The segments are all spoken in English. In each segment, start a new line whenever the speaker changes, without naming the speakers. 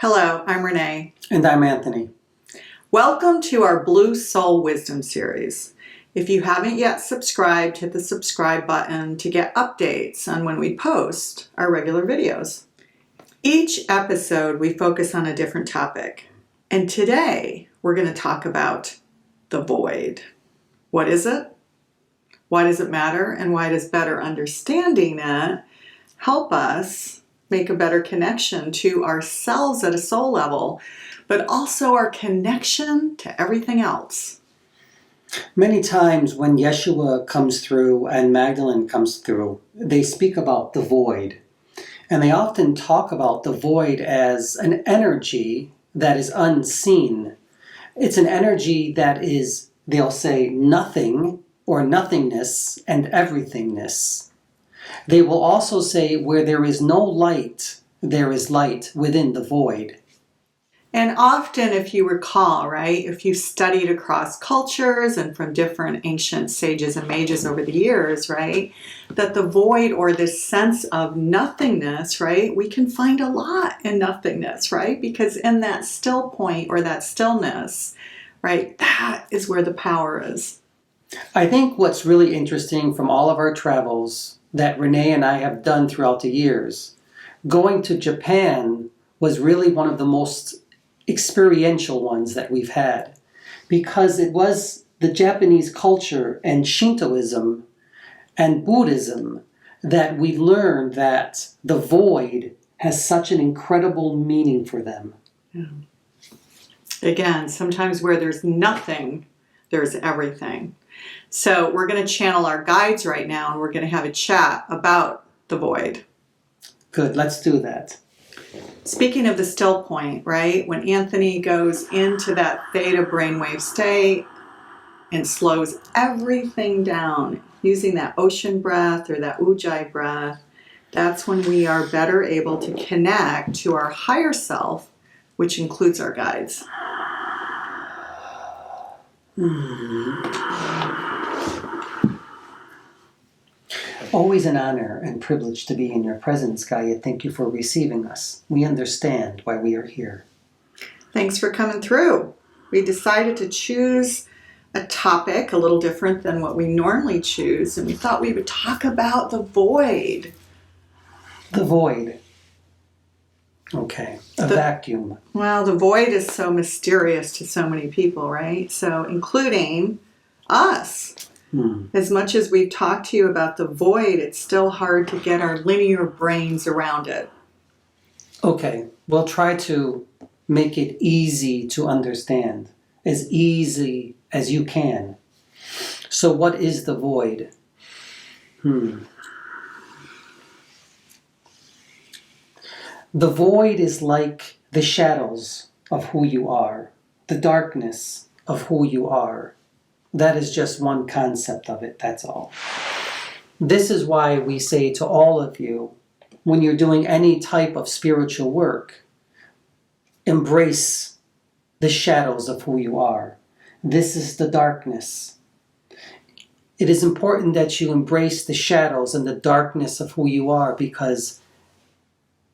Hello, I'm Renee.
And I'm Anthony.
Welcome to our Blue Soul Wisdom series. If you haven't yet subscribed, hit the subscribe button to get updates on when we post our regular videos. Each episode we focus on a different topic. And today we're going to talk about the void. What is it? Why does it matter? And why does better understanding it help us make a better connection to ourselves at a soul level, but also our connection to everything else?
Many times when Yeshua comes through and Magdalene comes through, they speak about the void. And they often talk about the void as an energy that is unseen. It's an energy that is, they'll say, nothing or nothingness and everythingness. They will also say where there is no light, there is light within the void.
And often, if you recall, right, if you studied across cultures and from different ancient sages and mages over the years, right, that the void or this sense of nothingness, right, we can find a lot in nothingness, right, because in that still point or that stillness, right, that is where the power is.
I think what's really interesting from all of our travels that Renee and I have done throughout the years, going to Japan was really one of the most experiential ones that we've had, because it was the Japanese culture and Shintoism and Buddhism that we learned that the void has such an incredible meaning for them.
Yeah. Again, sometimes where there's nothing, there's everything. So we're going to channel our guides right now, and we're going to have a chat about the void.
Good, let's do that.
Speaking of the still point, right, when Anthony goes into that theta brainwave state and slows everything down using that ocean breath or that ujjayi breath, that's when we are better able to connect to our higher self, which includes our guides.
Always an honor and privilege to be in your presence, Gaia. Thank you for receiving us. We understand why we are here.
Thanks for coming through. We decided to choose a topic a little different than what we normally choose, and we thought we would talk about the void.
The void. Okay, a vacuum.
Well, the void is so mysterious to so many people, right? So, including us. As much as we've talked to you about the void, it's still hard to get our linear brains around it.
Okay, we'll try to make it easy to understand, as easy as you can. So what is the void? The void is like the shadows of who you are, the darkness of who you are. That is just one concept of it, that's all. This is why we say to all of you, when you're doing any type of spiritual work, embrace the shadows of who you are. This is the darkness. It is important that you embrace the shadows and the darkness of who you are, because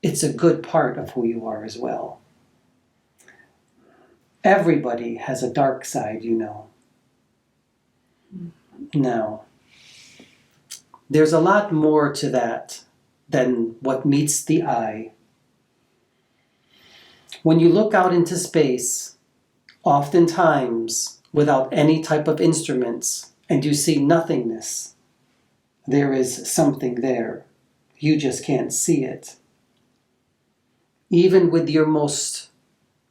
it's a good part of who you are as well. Everybody has a dark side, you know. Now, there's a lot more to that than what meets the eye. When you look out into space, oftentimes without any type of instruments, and you see nothingness, there is something there. You just can't see it. Even with your most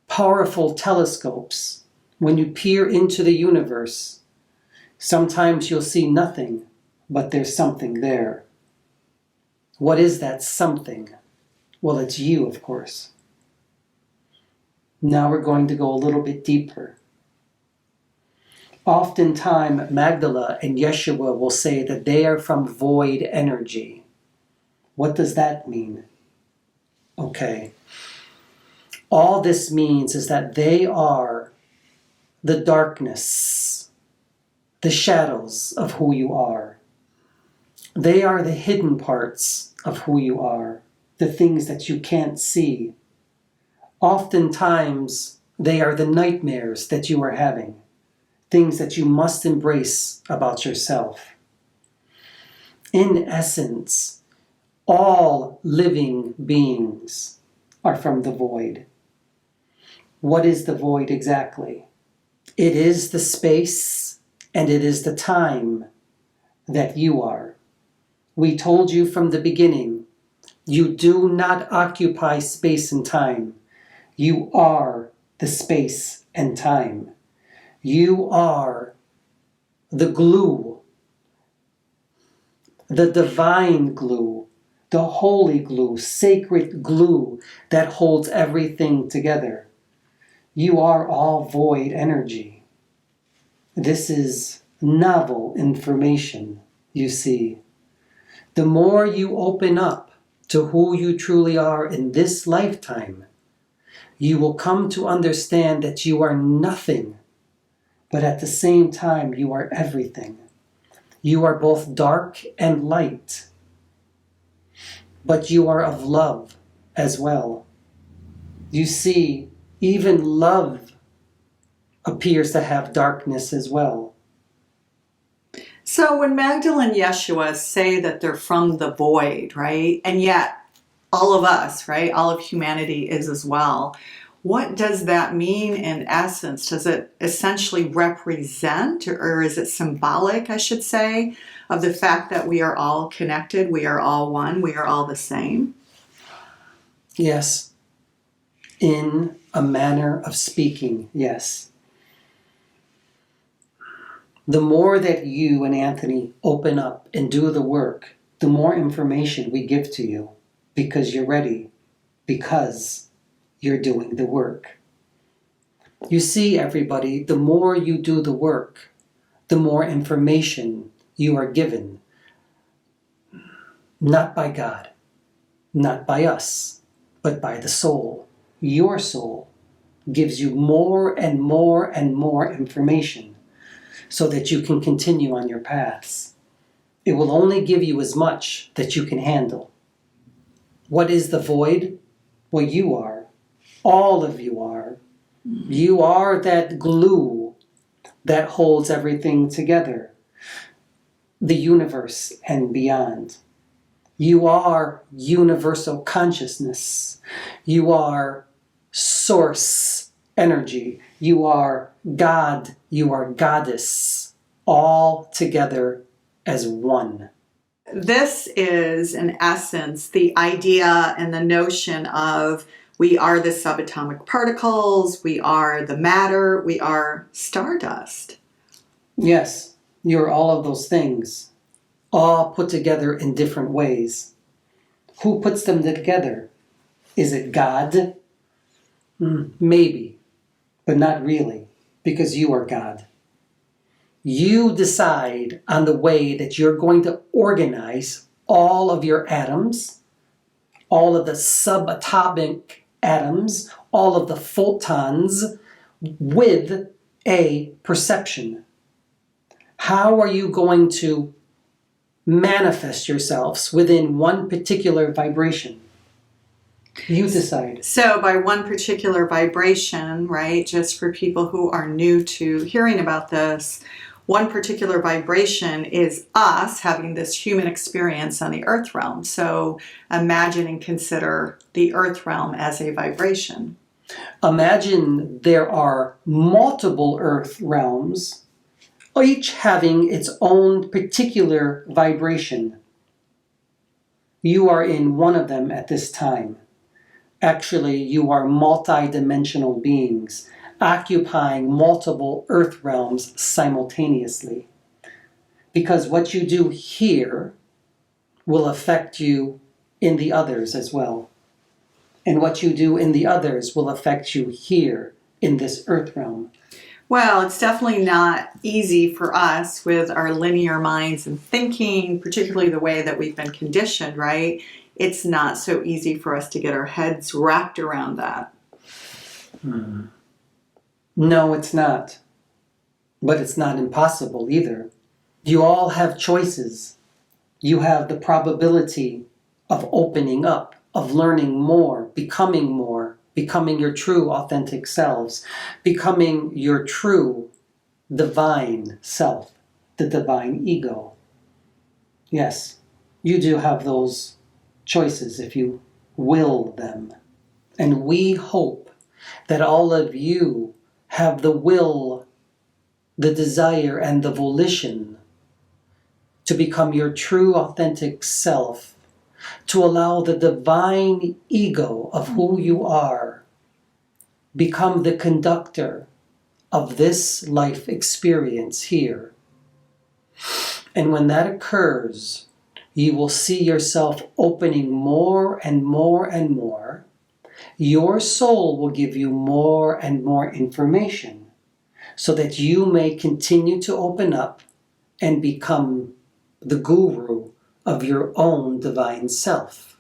powerful telescopes, when you peer into the universe, sometimes you'll see nothing, but there's something there. What is that something? Well, it's you, of course. Now we're going to go a little bit deeper. Oftentimes, Magdala and Yeshua will say that they are from void energy. What does that mean? Okay. All this means is that they are the darkness, the shadows of who you are. They are the hidden parts of who you are, the things that you can't see. Oftentimes, they are the nightmares that you are having, things that you must embrace about yourself. In essence, all living beings are from the void. What is the void exactly? It is the space and it is the time that you are. We told you from the beginning, you do not occupy space and time. You are the space and time. You are the glue, the divine glue, the holy glue, sacred glue that holds everything together. You are all void energy. This is novel information, you see. The more you open up to who you truly are in this lifetime, you will come to understand that you are nothing, but at the same time you are everything. You are both dark and light, but you are of love as well. You see, even love appears to have darkness as well.
So when Magdalene and Yeshua say that they're from the void, right? And yet all of us, right? All of humanity is as well. What does that mean in essence? Does it essentially represent, or is it symbolic, I should say, of the fact that we are all connected, we are all one, we are all the same?
Yes. In a manner of speaking, yes. The more that you and Anthony open up and do the work, the more information we give to you because you're ready, because you're doing the work. You see, everybody, the more you do the work, the more information you are given. Not by God, not by us, but by the soul. Your soul gives you more and more and more information so that you can continue on your paths. It will only give you as much that you can handle. What is the void? Well, you are. All of you are. You are that glue that holds everything together. The universe and beyond. You are universal consciousness. You are source energy. You are God. You are goddess. All together as one.
This is, in essence, the idea and the notion of we are the subatomic particles, we are the matter, we are stardust.
Yes, you're all of those things, all put together in different ways. Who puts them together? Is it God? Maybe, but not really, because you are God. You decide on the way that you're going to organize all of your atoms, all of the subatomic atoms, all of the photons with a perception. How are you going to manifest yourselves within one particular vibration? You decide.
So by one particular vibration, right, just for people who are new to hearing about this, one particular vibration is us having this human experience on the earth realm. So imagine and consider the earth realm as a vibration.
Imagine there are multiple earth realms, each having its own particular vibration. You are in one of them at this time. Actually, you are multi-dimensional beings, occupying multiple earth realms simultaneously. Because what you do here will affect you in the others as well. And what you do in the others will affect you here in this earth realm.
Well, it's definitely not easy for us with our linear minds and thinking, particularly the way that we've been conditioned, right? It's not so easy for us to get our heads wrapped around that.
No, it's not. But it's not impossible either. You all have choices. You have the probability of opening up, of learning more, becoming more, becoming your true authentic selves, becoming your true divine self, the divine ego. Yes, you do have those choices if you will them. And we hope that all of you have the will, the desire, and the volition to become your true authentic self, to allow the divine ego of who you are become the conductor of this life experience here. And when that occurs, you will see yourself opening more and more and more. Your soul will give you more and more information so that you may continue to open up and become the guru of your own divine self.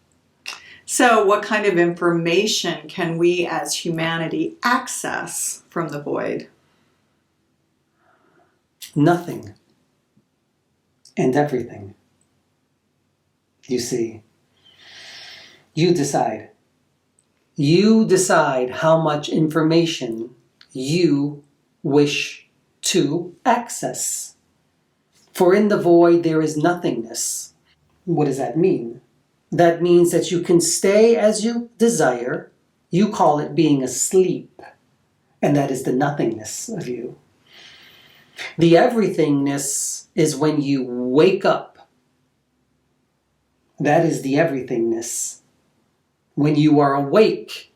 So what kind of information can we as humanity access from the void?
Nothing and everything. You see, you decide. You decide how much information you wish to access. For in the void there is nothingness. What does that mean? That means that you can stay as you desire. You call it being asleep. And that is the nothingness of you. The everythingness is when you wake up. That is the everythingness. When you are awake,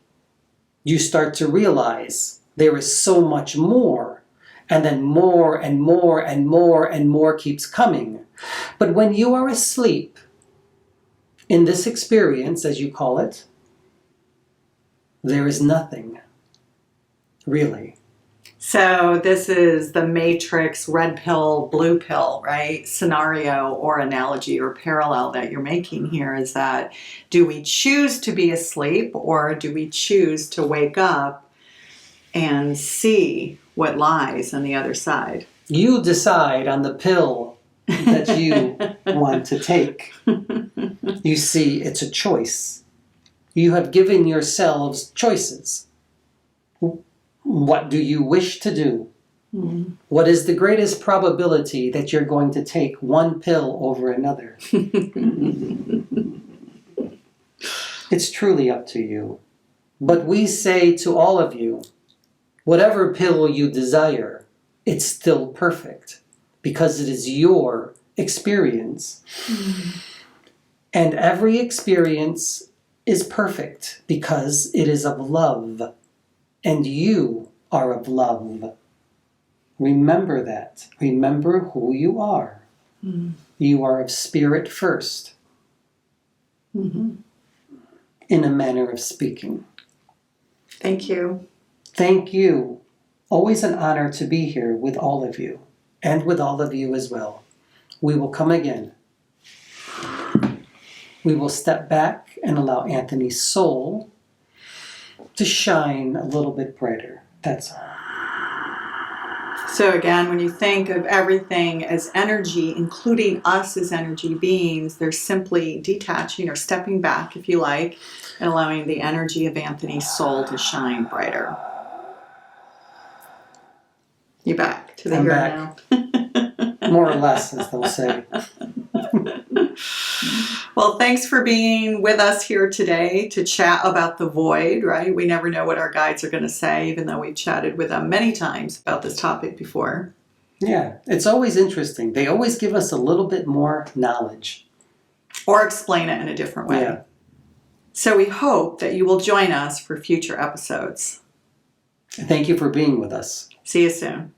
you start to realize there is so much more. And then more and more and more and more keeps coming. But when you are asleep, in this experience, as you call it, there is nothing, really.
So this is the matrix, red pill, blue pill, right? Scenario or analogy or parallel that you're making here is that do we choose to be asleep or do we choose to wake up and see what lies on the other side?
You decide on the pill that you want to take. You see, it's a choice. You have given yourselves choices. What do you wish to do? Mm-hmm. What is the greatest probability that you're going to take one pill over another? It's truly up to you. But we say to all of you, whatever pill you desire, it's still perfect because it is your experience. Mm. And every experience is perfect because it is of love. And you are of love. Remember that. Remember who you are. Mm. You are of spirit first. Mm-hmm. In a manner of speaking.
Thank you.
Thank you. Always an honor to be here with all of you. And with all of you as well. We will come again. We will step back and allow Anthony's soul to shine a little bit brighter. That's all.
So again, when you think of everything as energy, including us as energy beings, they're simply detaching or stepping back, if you like, and allowing the energy of Anthony's soul to shine brighter. You back to the
I'm
here
back.
now?
More or less, as they'll say.
Well, thanks for being with us here today to chat about the void, right? We never know what our guides are going to say, even though we've chatted with them many times about this topic before.
Yeah, it's always interesting. They always give us a little bit more knowledge.
Or explain it in a different way. Yeah. So we hope that you will join us for future episodes.
Thank you for being with us.
See you soon.